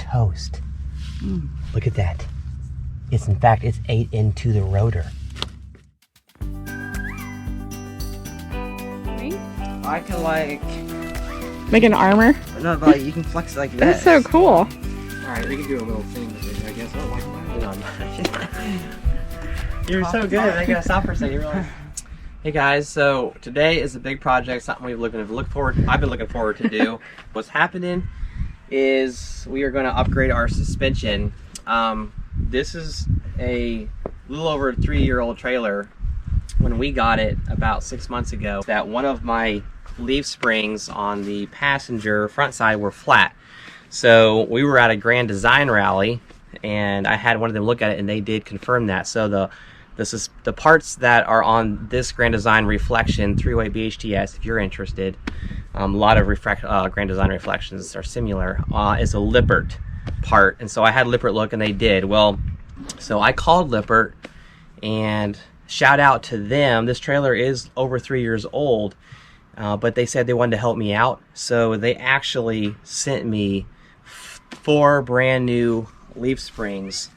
toast. Look at that. It's in fact, it's ate into the rotor. I can like make an armor. No, but like, you can flex like this. That's so cool. All right, we can do a little thing with it, I guess. Oh, you're so good. I gotta stop for a second. Hey guys, so today is a big project. Something I've been looking forward to do. What's happening is we are going to upgrade our suspension. This is a little over 3-year-old trailer. When we got it about 6 months ago, that one of my leaf springs on the passenger front side were flat. So we were at a Grand Design rally and I had one of them look at it and they did confirm that. So the parts that are on this Grand Design reflection 3-way BHTS, if you're interested, a lot of Grand Design reflections are similar, is a Lippert part. And so I had Lippert look and they did. Well, so I called Lippert and shout out to them. This trailer is over 3 years old, but they said they wanted to help me out. So they actually sent me 4 brand new leaf springs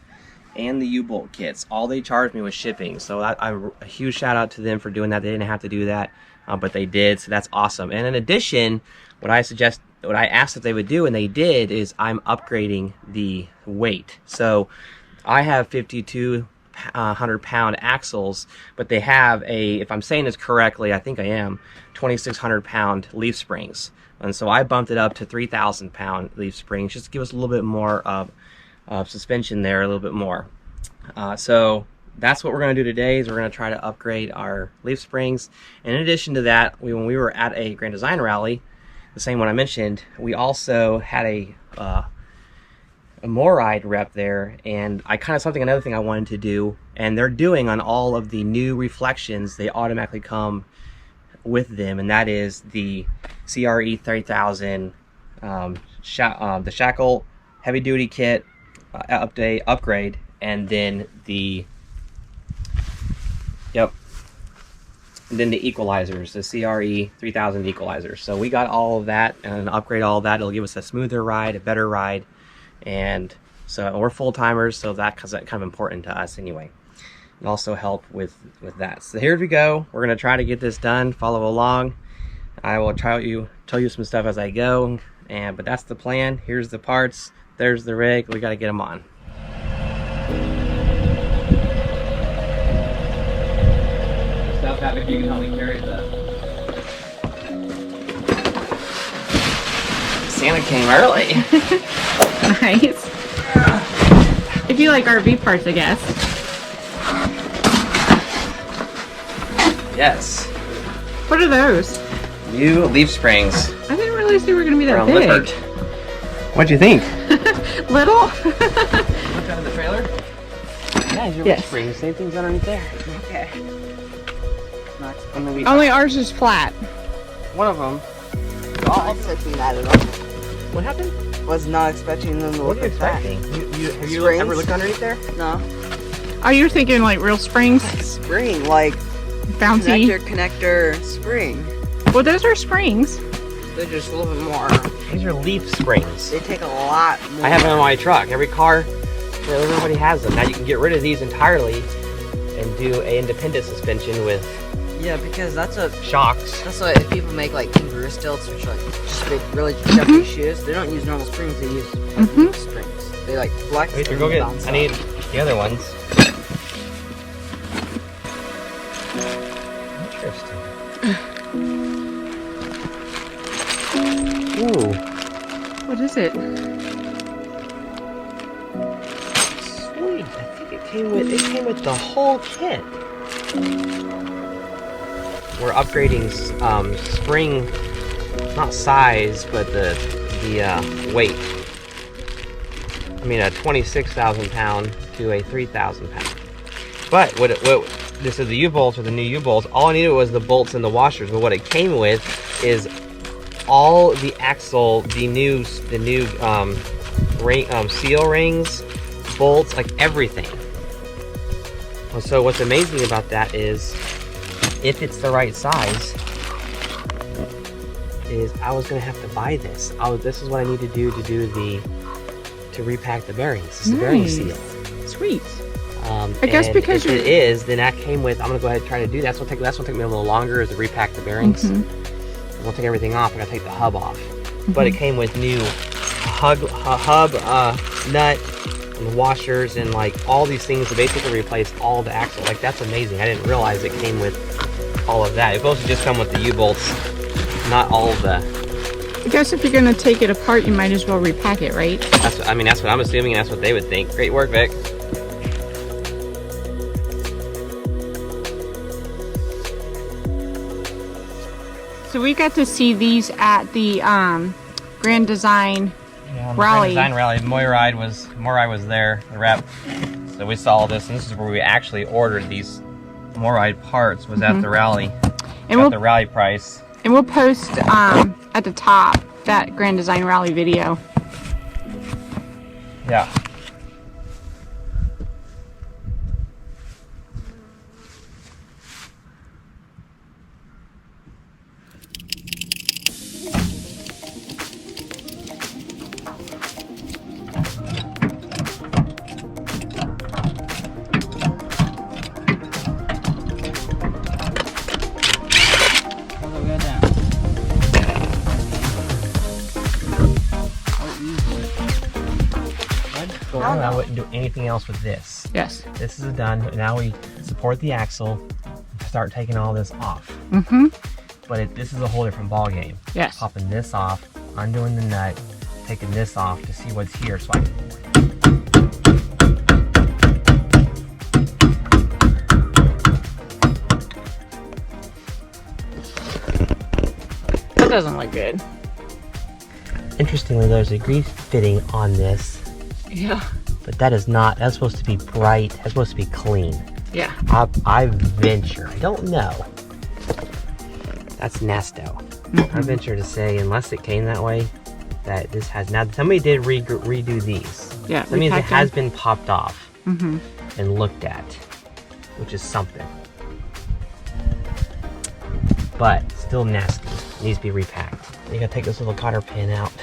and the U-bolt kits. All they charged me was shipping. So a huge shout out to them for doing that. They didn't have to do that, but they did. So that's awesome. And in addition, what I asked if they would do, and they did, is I'm upgrading the weight. So I have 5,200-pound axles, but they have if I'm saying this correctly, I think I am, 2,600-pound leaf springs. And so I bumped it up to 3,000-pound leaf springs, just to give us a little bit more of suspension there, a little bit more. So that's what we're going to do today, is we're going to try to upgrade our leaf springs. And in addition to that, when we were at a Grand Design rally, the same one I mentioned, we also had a Moride rep there, and another thing I wanted to do, and they're doing on all of the new reflections, they automatically come with them, and that is the CRE 3000 the shackle heavy duty kit upgrade, and then the equalizers, the CRE 3000 equalizers. So we got all of that and upgrade all of that. It'll give us a smoother ride, a better ride, and so we're full-timers, so that's kind of important to us anyway, and also help with that. So here we go. We're gonna try to get this done. Follow along. I will tell you some stuff as I go, but that's the plan. Here's the parts. There's the rig. We got to get them on. Stuff if you can help me carry the Santa came early. Nice. If you like RV parts, I guess. Yes. What are those? New leaf springs. I didn't realize they were going to be that big. Lippert. What'd you think? Little? Look out of the trailer? Yeah, your leaf springs. Same thing's underneath there. Okay. Only ours is flat. One of them. Not expecting that at all. What happened? Was not expecting them to What look are you like expecting? that. Have you ever looked underneath there? No. Oh, you're thinking like real springs? Spring, like Bouncy? connector, spring. Well, those are springs. They're just a little bit more. These are leaf springs. They take a lot more. I have them on my truck. Every car, everybody has them. Now you can get rid of these entirely and do an independent suspension with because that's a shocks. That's why if people make like kangaroo stilts, which are like just big, really chunky shoes, they don't use normal springs. They use leaf springs. They like flex. Wait, go get. I need the other ones. Interesting. Ooh. What is it? Sweet. I think it came with the whole kit. We're upgrading spring, not size, but the weight. I mean, a 26,000-pound to a 3,000-pound. But what this is the U-bolts or the new U-bolts. All I needed was the bolts and the washers. But what it came with is all the axle, the new seal rings, bolts, like everything. So what's amazing about that is, if it's the right size, is I was gonna have to buy this. This is what I need to do the to repack the bearings. This is the bearing seal. Sweet. I guess because if it is, then that came with. I'm gonna go ahead and try to do that. That's gonna take me a little longer, is to repack the bearings. I'm gonna take everything off. I'm gonna take the hub off. But it came with new hub, nut, and washers, and like all these things to basically replace all the axle. Like, that's amazing. I didn't realize it came with all of that. It's supposed to just come with the U-bolts, not all of the. I guess if you're gonna take it apart, you might as well repack it, right? That's what, I mean, that's what I'm assuming, and that's what they would think. Great work, Vic. So we got to see these at the Grand Design Rally. Grand Design Rally. Moiride was there, the rep. So we saw this, and this is where we actually ordered these Moiride parts. Was at the rally. And Got the rally price. And we'll post at the top that Grand Design Rally video. Yeah. I wouldn't do anything else with this. Yes. This is done. Now we support the axle, start taking all this off. But this is a whole different ball game. Yes. Popping this off, undoing the nut, taking this off to see what's here. So that doesn't look good. Interestingly, there's a grease fitting on this. Yeah. But that is not, that's supposed to be bright, that's supposed to be clean. Yeah. I venture, I don't know. That's Nasto. I venture to say, unless it came that way, that this has, now somebody did redo these. Yeah. That means it has been popped off and looked at, which is something. But still nasty, needs to be repacked. You gotta take this little cotter pin out.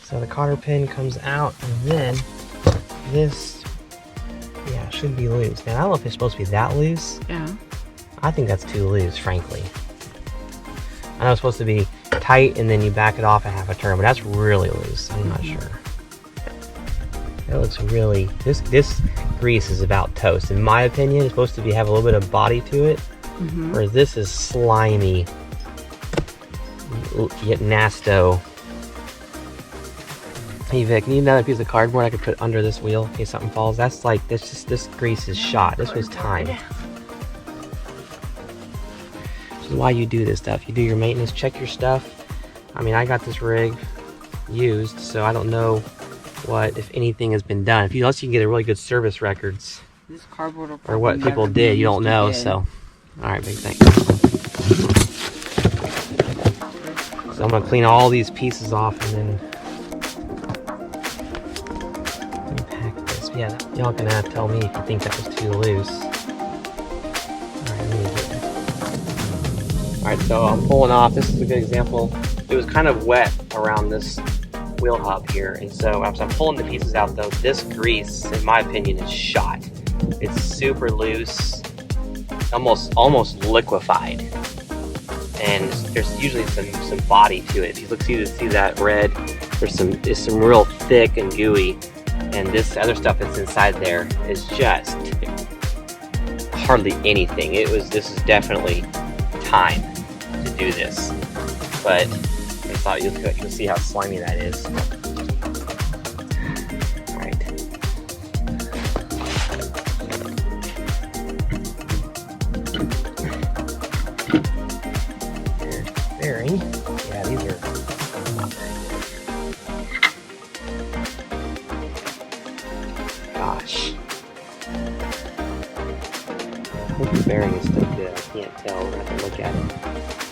So the cotter pin comes out, and then this, yeah, should be loose. Now, I don't know if it's supposed to be that loose. Yeah. I think that's too loose, frankly. I know it's supposed to be tight, and then you back it off a half a turn, but that's really loose. I'm not sure. It looks really, this grease is about toast. In my opinion, it's supposed to have a little bit of body to it, whereas this is slimy, yet nasto. Hey Vic, need another piece of cardboard I could put under this wheel in case something falls? That's like, this grease is shot. This was timed. This is why you do this stuff. You do your maintenance, check your stuff. I mean, I got this rig used, so I don't know what, if anything has been done. Unless you can get a really good service records, This cardboard will or what people did, you don't know, so. Alright, big thanks. So I'm gonna clean all these pieces off and then yeah, y'all gonna have to tell me if you think that was too loose. Alright, so I'm pulling off. This is a good example. It was kind of wet around this wheel hub here, and so as I'm pulling the pieces out though, this grease, in my opinion, is shot. It's super loose, almost liquefied. And there's usually some body to it. If you look, see that red, it's some real thick and gooey. And this other stuff that's inside there is just hardly anything. This is definitely time to do this. But I thought you can see how slimy that is. Alright. Bearing. Yeah, these are not very good. Gosh. I think the bearing is still good. I can't tell. We're gonna have to look at it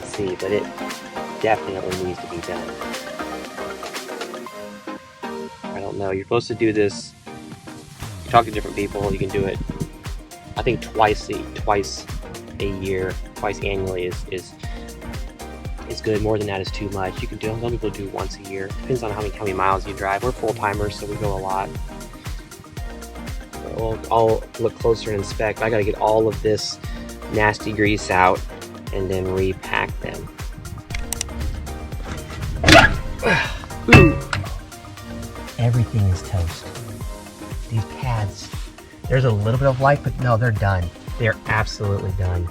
to see, but it definitely needs to be done. I don't know. You're supposed to do this. You talk to different people. You can do it. I think twice a year, twice annually is is good. More than that is too much. You can do, some people do once a year. Depends on how many miles you drive. We're full-timers, so we go a lot. I'll look closer and inspect. I gotta get all of this nasty grease out and then repack them. Ooh. Everything is toast. These pads, there's a little bit of life, but no, they're done. They're absolutely done.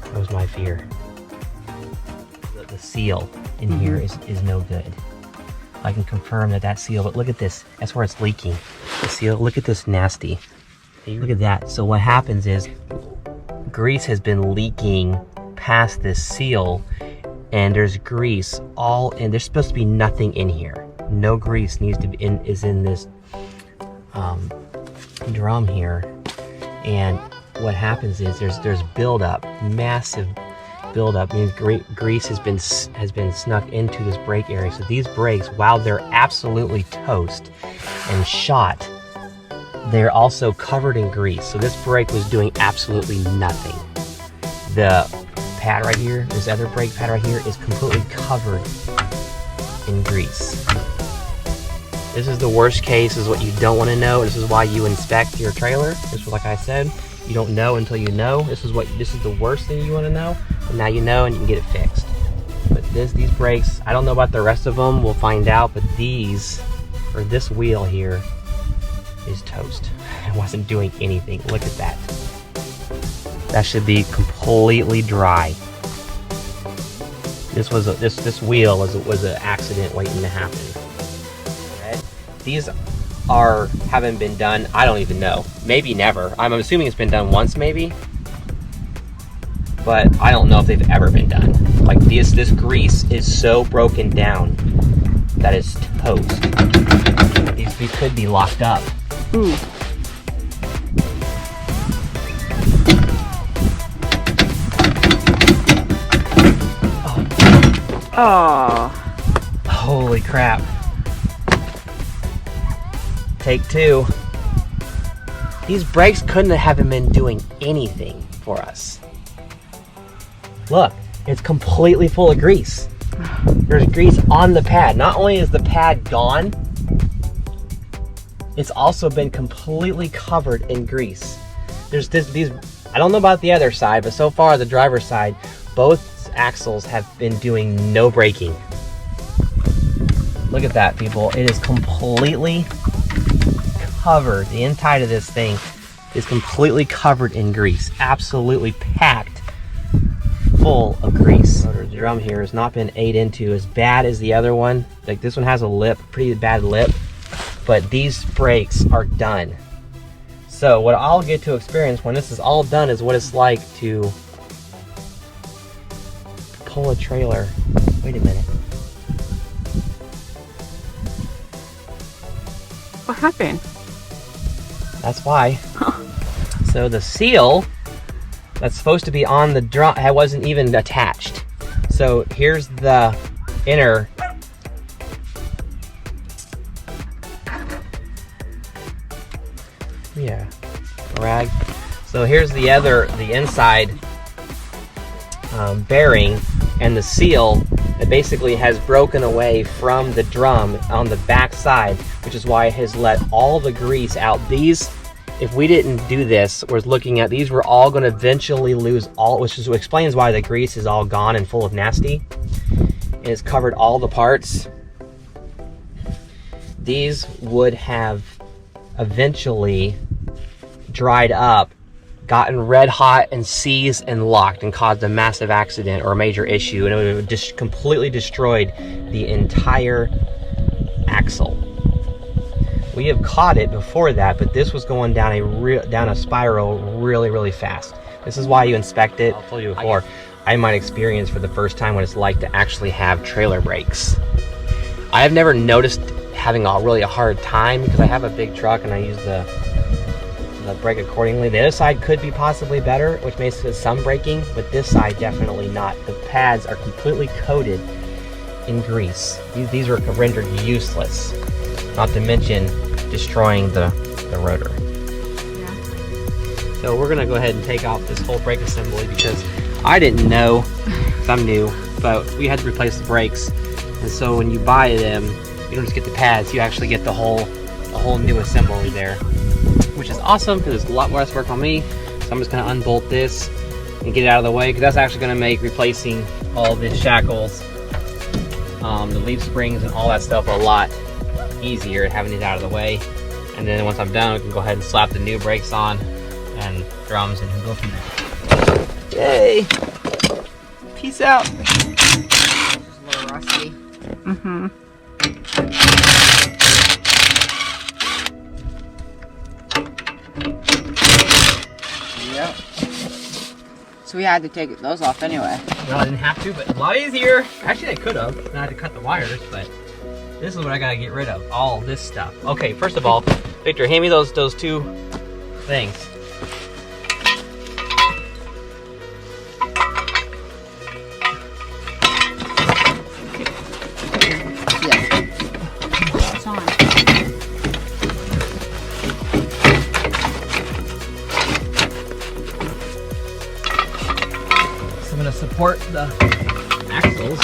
That was my fear. The seal in here is no good. I can confirm that seal, but look at this. That's where it's leaking. The seal, look at this nasty. Look at that. So what happens is grease has been leaking past this seal, and there's grease all in. There's supposed to be nothing in here. No grease needs to be is in this drum here. And what happens is there's buildup, massive buildup. Means grease has been snuck into this brake area. So these brakes, while they're absolutely toast and shot, they're also covered in grease. So this brake was doing absolutely nothing. The pad right here, this other brake pad right here, is completely covered in grease. This is the worst case, is what you don't want to know. This is why you inspect your trailer. This was, like I said, you don't know until you know. This is the worst thing you want to know. But now you know, and you can get it fixed. But these brakes, I don't know about the rest of them. We'll find out. But these, or this wheel here, is toast. It wasn't doing anything. Look at that. That should be completely dry. This wheel was an accident waiting to happen. These haven't been done. I don't even know. Maybe never. I'm assuming it's been done once, maybe. But I don't know if they've ever been done. Like this grease is so broken down that it's toast. These could be locked up. Ooh. Oh. Holy crap. Take two. These brakes couldn't have been doing anything for us. Look, it's completely full of grease. There's grease on the pad. Not only is the pad gone, it's also been completely covered in grease. There's these, I don't know about the other side, but so far the driver's side, both axles have been doing no braking. Look at that, people. It is completely covered. The inside of this thing is completely covered in grease. Absolutely packed full of grease. The drum here has not been ate into as bad as the other one. Like this one has a lip, pretty bad lip, but these brakes are done. So what I'll get to experience when this is all done is what it's like to pull a trailer. Wait a minute. What happened? That's why. So the seal that's supposed to be on the drum wasn't even attached. So here's the inner. Yeah, rag. So here's the inside bearing, and the seal that basically has broken away from the drum on the back side, which is why it has let all the grease out. These, if we didn't do this, we're looking at these, we're all going to eventually lose all, which explains why the grease is all gone and full of nasty. And it's covered all the parts. These would have eventually dried up, gotten red hot and seized and locked and caused a massive accident or a major issue, and it would have just completely destroyed the entire axle. We have caught it before that, but this was going down a spiral really fast. This is why you inspect it. I'll tell you before, I might experience for the first time what it's like to actually have trailer brakes. I have never noticed having really a hard time because I have a big truck and I use the brake accordingly. The other side could be possibly better, which makes it some braking, but this side definitely not. The pads are completely coated in grease. These are rendered useless, not to mention destroying the rotor. Yeah. So we're gonna go ahead and take off this whole brake assembly because I didn't know because I'm new, but we had to replace the brakes. And so when you buy them, you don't just get the pads, you actually get the whole new assembly there, which is awesome because it's a lot less work on me. So I'm just gonna unbolt this and get it out of the way, because that's actually gonna make replacing all the shackles, the leaf springs and all that stuff a lot easier, having it out of the way. And then once I'm done, we can go ahead and slap the new brakes on and drums and go from there. Yay! Peace out. Just a little rusty. Mm-hmm. Yep. So we had to take those off anyway. Well, I didn't have to, but a lot easier. Actually, I could have. I had to cut the wires, but this is what I gotta get rid of. All this stuff. Okay, first of all, Victor, hand me those two things. It's on. So I'm gonna support the axles.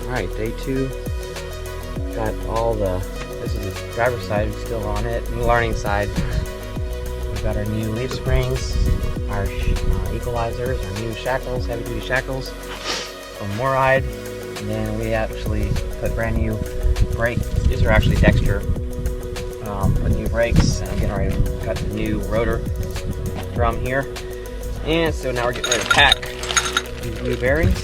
Alright, day 2. Got all the, this is the driver's side, still on it. And the learning side, we've got our new leaf springs, our equalizers, our new shackles, heavy duty shackles from Moride. And then we actually put brand new brakes. These are actually Dexter. Put new brakes, and I'm getting ready to got the new rotor drum here. And so now we're getting ready to pack these new bearings.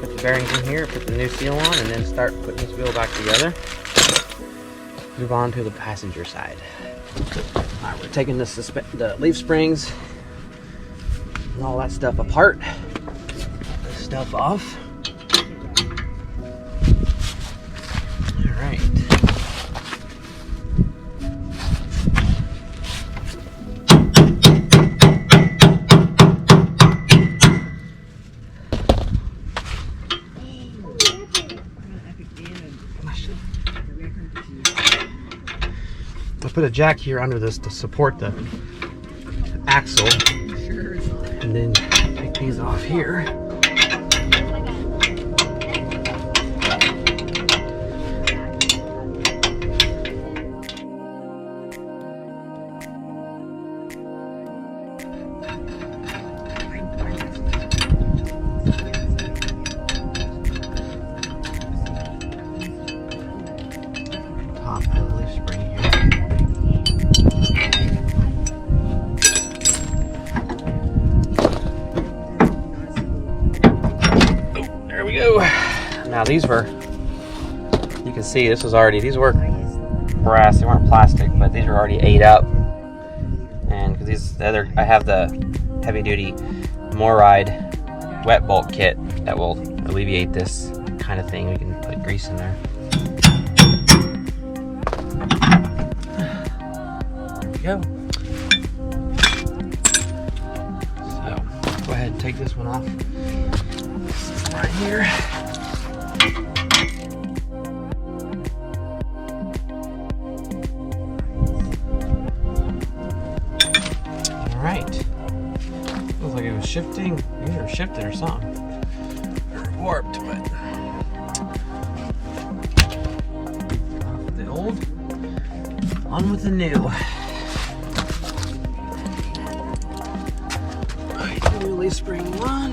Put the bearings in here, put the new seal on, and then start putting this wheel back together. Move on to the passenger side. Alright, we're taking the leaf springs and all that stuff apart. This stuff off. Alright. I put a jack here under this to support the axle, and then take these off here. Top of the leaf spring here. There we go. Now these were, you can see this was already, these were brass, they weren't plastic, but these were already ate up. And because these other, I have the heavy duty Moride wet bolt kit that will alleviate this kind of thing. We can put grease in there. There we go. So go ahead and take this one off. Right here. Alright. Looks like it was shifting. Either shifted or something. Or warped, but off with the old, on with the new. Alright, new leaf spring 1,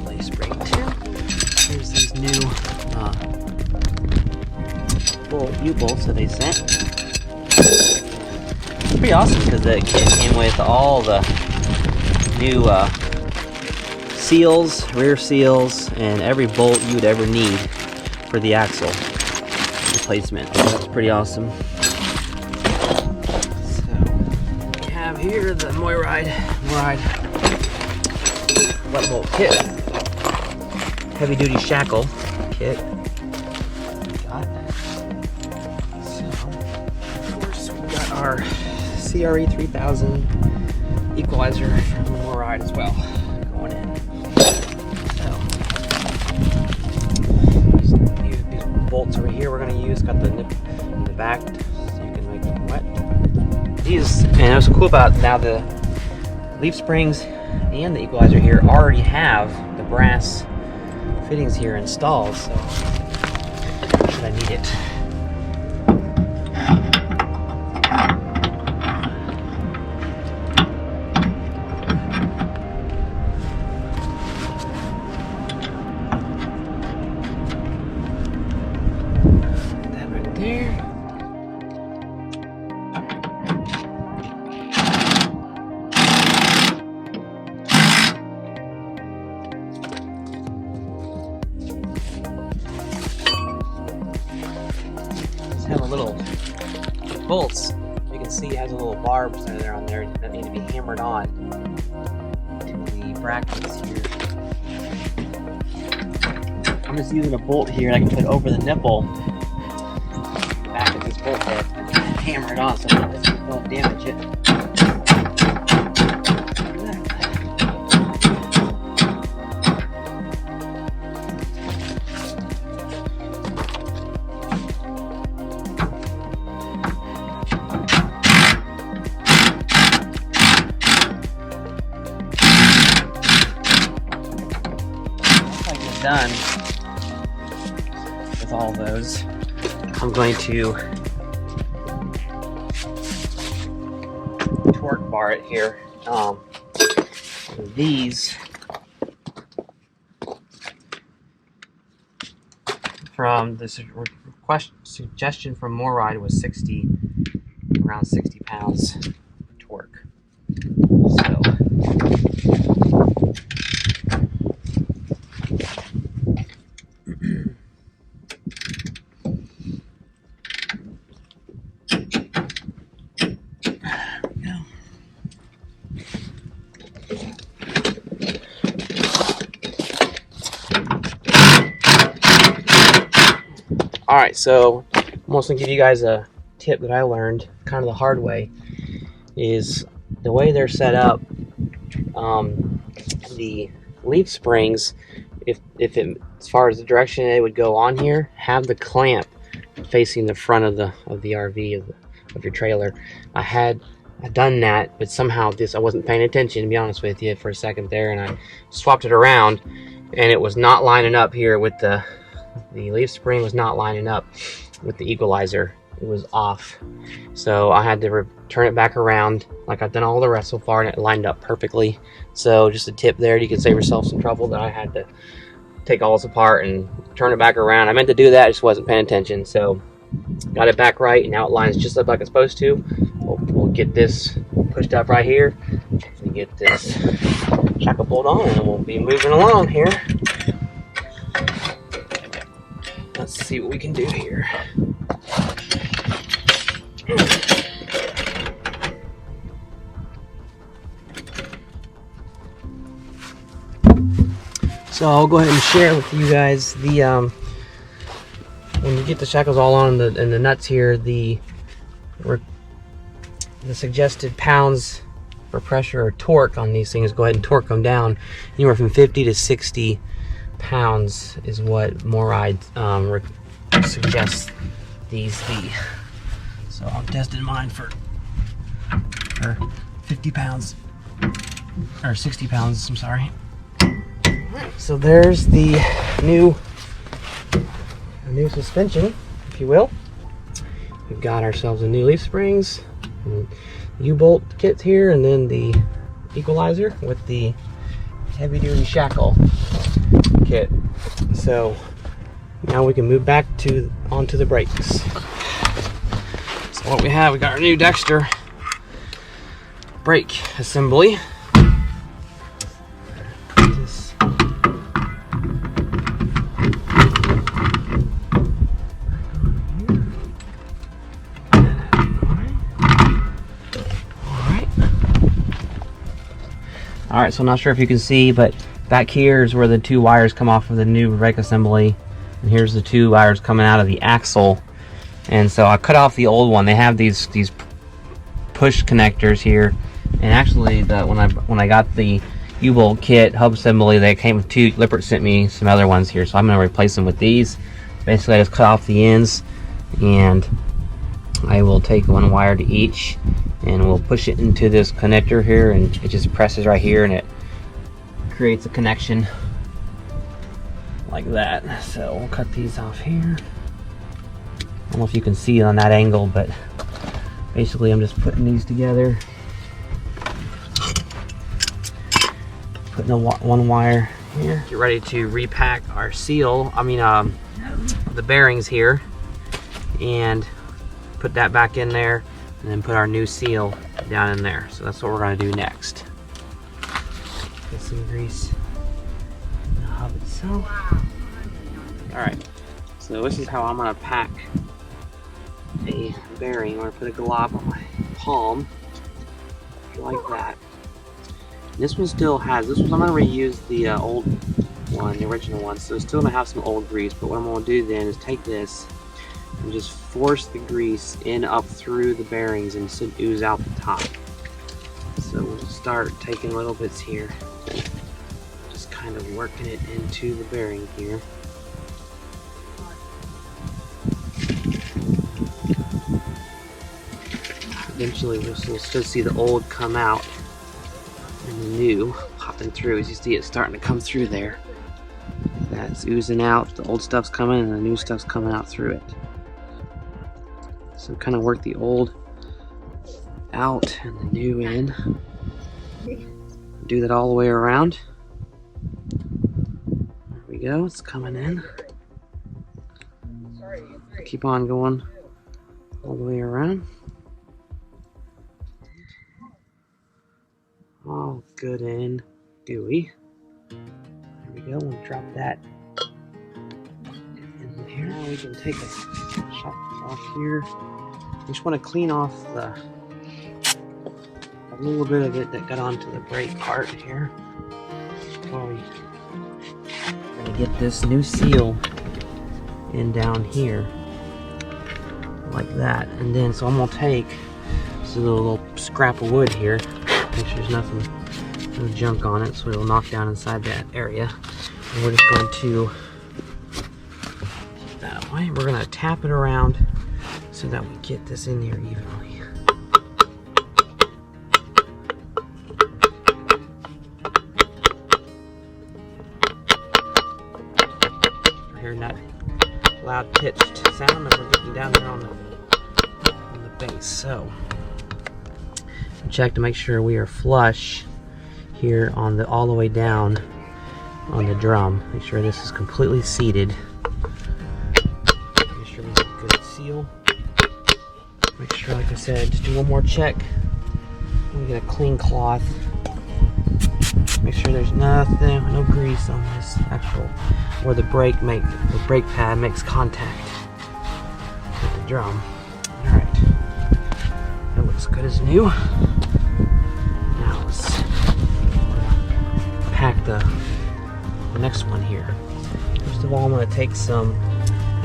leaf spring 2. Here's these new U-bolts that they sent. It's pretty awesome because the kit came with all the new seals, rear seals, and every bolt you would ever need for the axle replacement. So that's pretty awesome. So we have here the Moride wet bolt kit. Heavy duty shackle kit. Of course, we got our CRE 3000 equalizer from Moride as well going in. So, it's got the nip in the back so you can make them wet. These, and what's cool about now, the leaf springs and the equalizer here already have the brass fittings here installed, so should I need it. That right there. Have a little bolts. You can see it has a little barbs that are on there that need to be hammered on to the brackets here. I'm just using a bolt here I can put over the nipple, the back of this bolt head, and hammer it on so that it won't damage it. Done with all those. I'm going to torque bar it here. These from this request suggestion from Moride was around 60 pounds torque. So alright, so I'm also going to give you guys a tip that I learned kind of the hard way. Is the way they're set up, the leaf springs, if it, as far as the direction it would go on here, have the clamp facing the front of the RV of your trailer. I had done that, but somehow I wasn't paying attention, to be honest with you, for a second there, and I swapped it around, and it was not lining up here with the leaf spring was not lining up with the equalizer. It was off, so I had to turn it back around like I've done all the rest so far, and it lined up perfectly. So just a tip there, you can save yourself some trouble that I had to take all this apart and turn it back around. I meant to do that, I just wasn't paying attention. So got it back right, and now it lines just up like it's supposed to. We'll get this pushed up right here and get this shackle bolt on, and we'll be moving along here. Let's see what we can do here. So I'll go ahead and share with you guys the when you get the shackles all on and the nuts here, the suggested pounds for pressure or torque on these things. Go ahead and torque them down anywhere from 50 to 60 pounds is what Moride suggests these be. So I'm testing mine for 50 pounds or 60 pounds, I'm sorry. So there's the new suspension, if you will. We've got ourselves a new leaf springs, U-bolt kit here, and then the equalizer with the heavy-duty shackle kit. So now we can move back onto the brakes. So what we have, we got our new Dexter brake assembly. Alright, so I'm not sure if you can see, but back here is where the two wires come off of the new brake assembly, and here's the two wires coming out of the axle. And so I cut off the old one. They have these push connectors here, and actually when I got the U-bolt kit hub assembly, they came with two. Lippert sent me some other ones here, so I'm going to replace them with these. Basically I just cut off the ends and I will take one wire to each, and we'll push it into this connector here, and it just presses right here and it creates a connection like that. So we'll cut these off here. I don't know if you can see it on that angle, but basically I'm just putting these together, putting one wire here. Get ready to repack our seal, the bearings here, and put that back in there, and then put our new seal down in there. So that's what we're going to do next. Get some grease in the hub itself. Alright, so this is how I'm going to pack a bearing. I'm going to put a glob on my palm, like that. And this one still has, I'm going to reuse the old one, the original one, so it's still going to have some old grease, but what I'm going to do then is take this and just force the grease in up through the bearings and ooze out the top. So we'll start taking little bits here, just kind of working it into the bearing here. Eventually we'll still see the old come out and the new popping through. As you see, it's starting to come through there. That's oozing out, the old stuff's coming and the new stuff's coming out through it. So kind of work the old out and the new in. Do that all the way around. There we go, it's coming in. Keep on going all the way around. All good and gooey. There we go, we'll drop that in here. Now we can take a shot off here. We just want to clean off a little bit of it that got onto the brake part here. Before we get this new seal in down here, like that. And then, so I'm going to take this little scrap of wood here, make sure there's nothing, no junk on it, so it'll knock down inside that area. And we're just going to keep that away. We're going to tap it around so that we get this in there evenly. We're hearing that loud pitched sound that we're getting down there on the base. So check to make sure we are flush here on the all the way down on the drum. Make sure this is completely seated. Make sure we have a good seal. Make sure, like I said, just do one more check. We get a clean cloth. Make sure there's nothing, no grease on this actual where the brake pad makes contact with the drum. All right, that looks good as new. Now let's pack the next one here. First of all, I'm going to take some.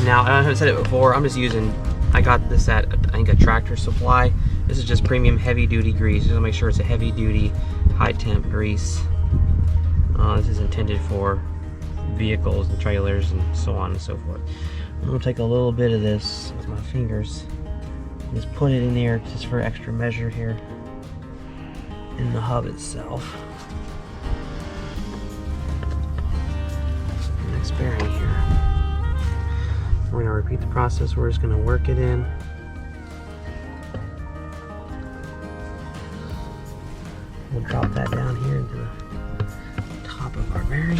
Now, I haven't said it before. I'm just using. I got this at, I think, a Tractor Supply. This is just premium heavy duty grease. Just to make sure it's a heavy duty, high temp grease. This is intended for vehicles and trailers and so on and so forth. I'm going to take a little bit of this with my fingers and just put it in there just for extra measure here in the hub itself. Next bearing here. We're going to repeat the process. We're just going to work it in. We'll drop that down here into the top of our bearing.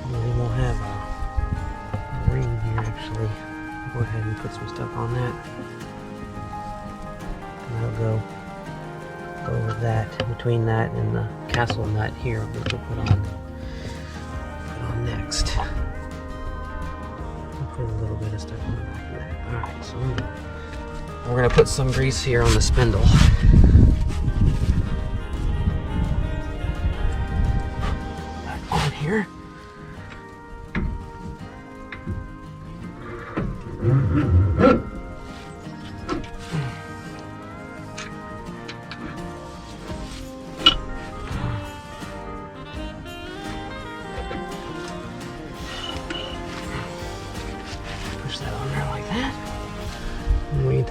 And then we'll have a ring here actually. Go ahead and put some stuff on that. And that'll go over that, between that and the castle nut here, we'll put on next. We'll put a little bit of stuff on the back of that. Alright, so we're going to put some grease here on the spindle. Back on here.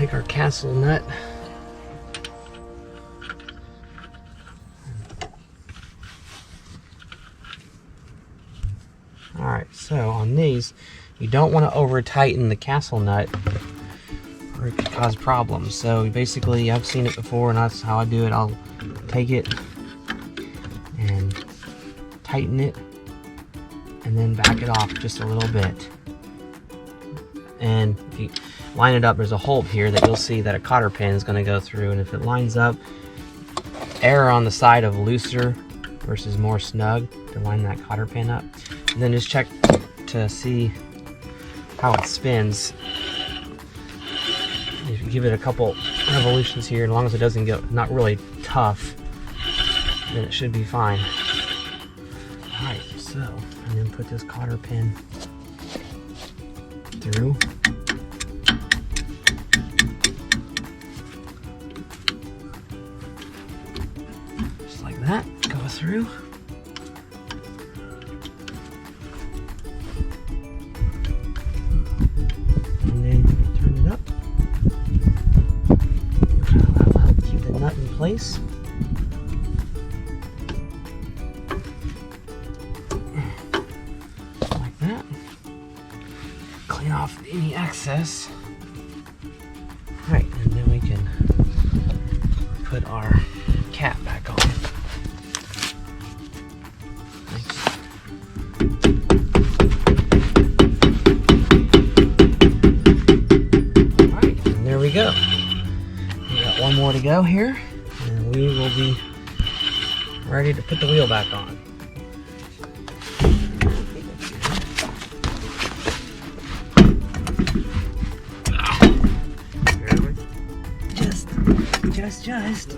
take our castle nut. Alright, so on these, you don't want to over tighten the castle nut or it could cause problems. So basically, I've seen it before and that's how I do it. I'll take it and tighten it and then back it off just a little bit. And if you line it up, there's a hole here that you'll see that a cotter pin is going to go through, and if it lines up, err on the side of looser versus more snug to line that cotter pin up. And then just check to see how it spins. If you give it a couple revolutions here, as long as it doesn't get not really tough, then it should be fine. Alright, so, and then put this cotter pin through. Just like that, go through. And then turn it up. That'll help keep the nut in place. Like that. Clean off any excess. Right, and then we can put our cap back on. Alright, and there we go. We got one more to go here, and we will be ready to put the wheel back on. Just.